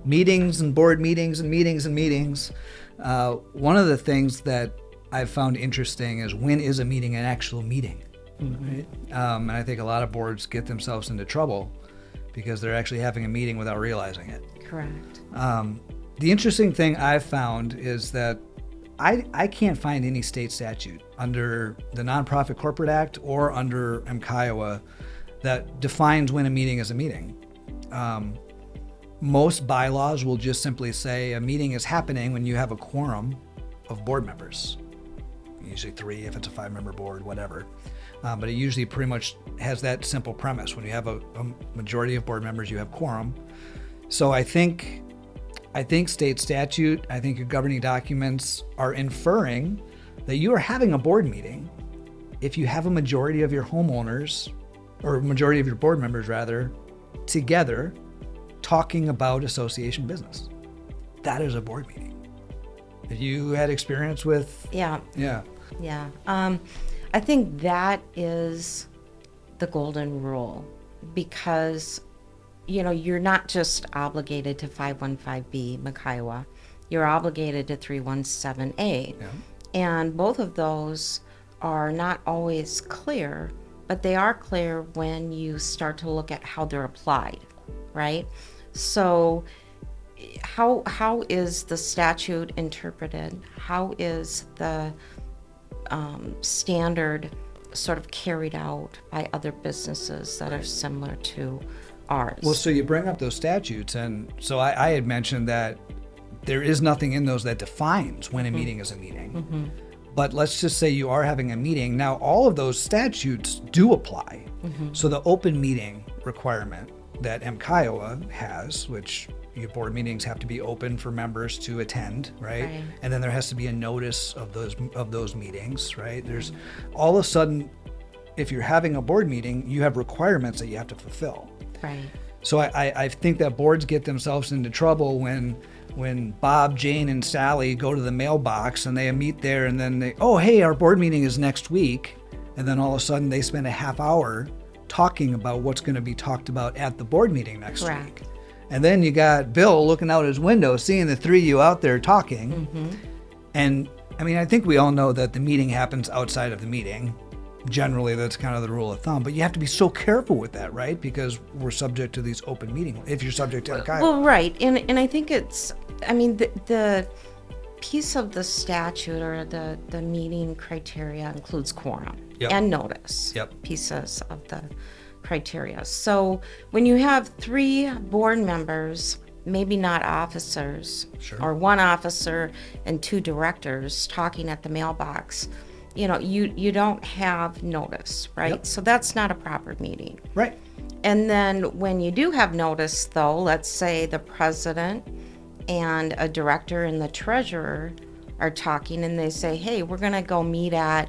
meetings and board meetings and meetings and meetings. One of the things that I've found interesting is, when is a meeting an actual meeting? Right? And I think a lot of boards get themselves into trouble because they're actually having a meeting without realizing it. Correct. The interesting thing I've found is that I can't find any state statute under the Nonprofit Corporate Act or under MCIOA that defines when a meeting is a meeting. Most bylaws will just simply say a meeting is happening when you have a quorum of board members. Usually 3 if it's a 5-member board, whatever. But it usually pretty much has that simple premise. When you have a majority of board members, you have quorum. So I think state statute, I think your governing documents are inferring that you are having a board meeting if you have a majority of your homeowners, or a majority of your board members rather, together talking about association business. That is a board meeting. Have you had experience with? Yeah. Yeah. I think that is the golden rule, because you're not just obligated to 515B MCIOA, you're obligated to 317A. Yeah. And both of those are not always clear, but they are clear when you start to look at how they're applied, right? So how is the statute interpreted? How is the standard sort of carried out by other businesses that are similar to ours? Well, so you bring up those statutes, and so I had mentioned that there is nothing in those that defines when a meeting is a meeting. But let's just say you are having a meeting. Now, all of those statutes do apply. So the open meeting requirement that MCIOA has, which your board meetings have to be open for members to attend, right? And then there has to be a notice of those meetings, right? There's all of a sudden, if you're having a board meeting, you have requirements that you have to fulfill. Right. So I think that boards get themselves into trouble when Bob, Jane, and Sally go to the mailbox and they meet there, and then hey, our board meeting is next week. And then all of a sudden they spend a half hour talking about what's going to be talked about at the board meeting next week. And then you got Bill looking out his window, seeing the 3 of you out there talking. And I mean, I think we all know that the meeting happens outside of the meeting. Generally, that's kind of the rule of thumb. But you have to be so careful with that, right? Because we're subject to these open meetings, if you're subject to MCIOA. Well, right. And I think the piece of the statute or the meeting criteria includes quorum and notice pieces of the criteria. So when you have 3 board members, maybe not officers, or 1 officer and 2 directors talking at the mailbox, you don't have notice, right? So that's not a proper meeting. Right. And then when you do have notice, though, let's say the president and a director and the treasurer are talking, and they say, hey, we're going to go meet at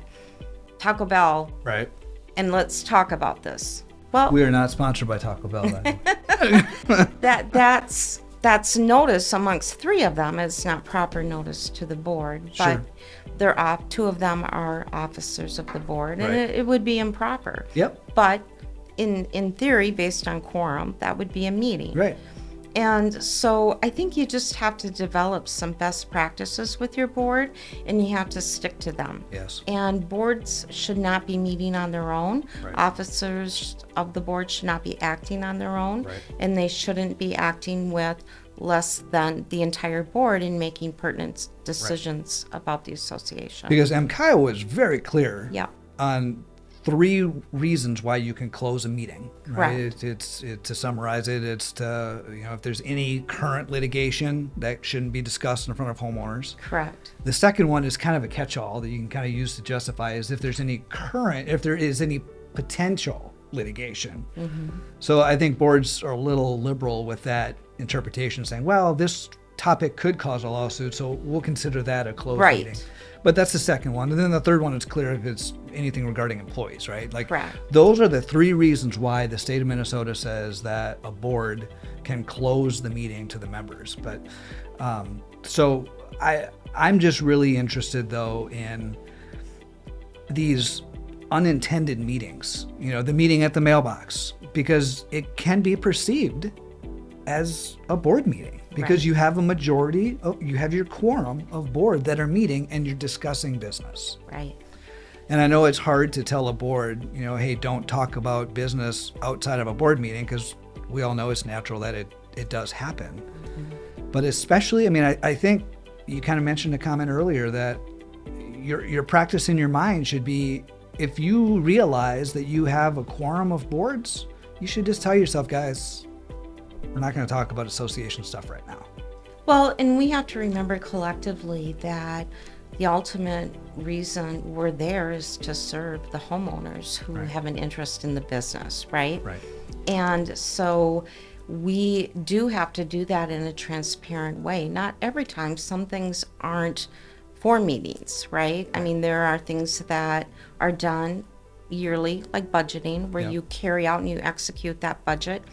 Taco Bell. Right. And let's talk about this. Well, we are not sponsored by Taco Bell. That's notice amongst 3 of them. It's not proper notice to the board, but they're 2 of them are officers of the board, and it would be improper. But in theory, based on quorum, that would be a meeting. Right. And so I think you just have to develop some best practices with your board, and you have to stick to them. Yes. And boards should not be meeting on their own. Right. Officers of the board should not be acting on their own. Right. And they shouldn't be acting with less than the entire board in making pertinent decisions about the association. Because MCIOA is very clear on 3 reasons why you can close a meeting. Right? It's to summarize it. It's to, if there's any current litigation that shouldn't be discussed in front of homeowners. Correct. The second one is kind of a catch-all that you can kind of use to justify is if there is any potential litigation. So I think boards are a little liberal with that interpretation, saying, well, this topic could cause a lawsuit, so we'll consider that a closed meeting. But that's the second one. And then the third one is clear if it's anything regarding employees, right? Those are the 3 reasons why the state of Minnesota says that a board can close the meeting to the members. But so I'm just really interested, though, in these unintended meetings, the meeting at the mailbox, because it can be perceived as a board meeting because Right. you have a majority, you have your quorum of board that are meeting and you're discussing business. Right. And I know it's hard to tell a board, hey, don't talk about business outside of a board meeting because we all know it's natural that it does happen. Mm-hmm. But especially, I think you kind of mentioned a comment earlier that your practice in your mind should be, if you realize that you have a quorum of boards, you should just tell yourself, guys, we're not going to talk about association stuff right now. Well, and we have to remember collectively that the ultimate reason we're there is to serve the homeowners who Right. have an interest in the business, right? Right. And so we do have to do that in a transparent way. Not every time. Some things aren't for meetings, right? I mean, there are things that are done yearly, like budgeting, where Yep. you carry out and you execute that budget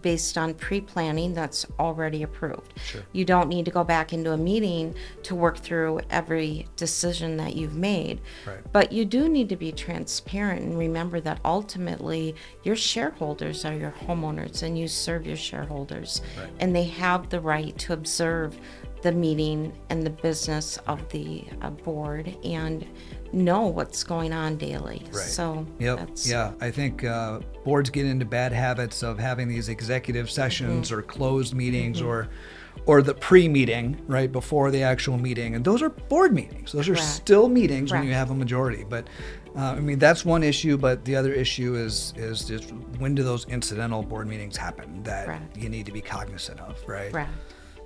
based on pre-planning that's already approved. Sure. You don't need to go back into a meeting to work through every decision that you've made. Right. But you do need to be transparent and remember that ultimately your shareholders are your homeowners and you serve your shareholders. Right. And they have the right to observe the meeting and the business of the board and know what's going on daily. Right. So Yep. Yeah. I think boards get into bad habits of having these executive sessions or closed meetings or the pre-meeting right before the actual meeting, and those are board meetings. Those are Correct. still meetings when you Correct. have a majority. But that's one issue. But the other issue is just when do those incidental board meetings happen that Correct. you need to be cognizant of, right? Right.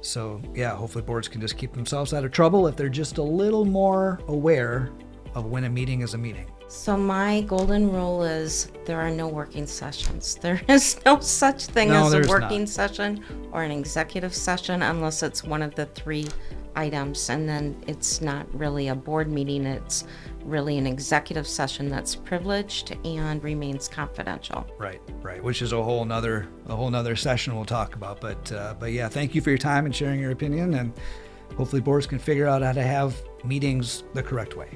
So yeah, hopefully boards can just keep themselves out of trouble if they're just a little more aware of when a meeting is a meeting. So my golden rule is there are no working sessions. There is no such thing No, as a there's working not. session or an executive session unless it's one of the three items. And then it's not really a board meeting. It's really an executive session that's privileged and remains confidential. Right, which is a whole nother session we'll talk about. But yeah, thank you for your time and sharing your opinion, and hopefully boards can figure out how to have meetings the correct way.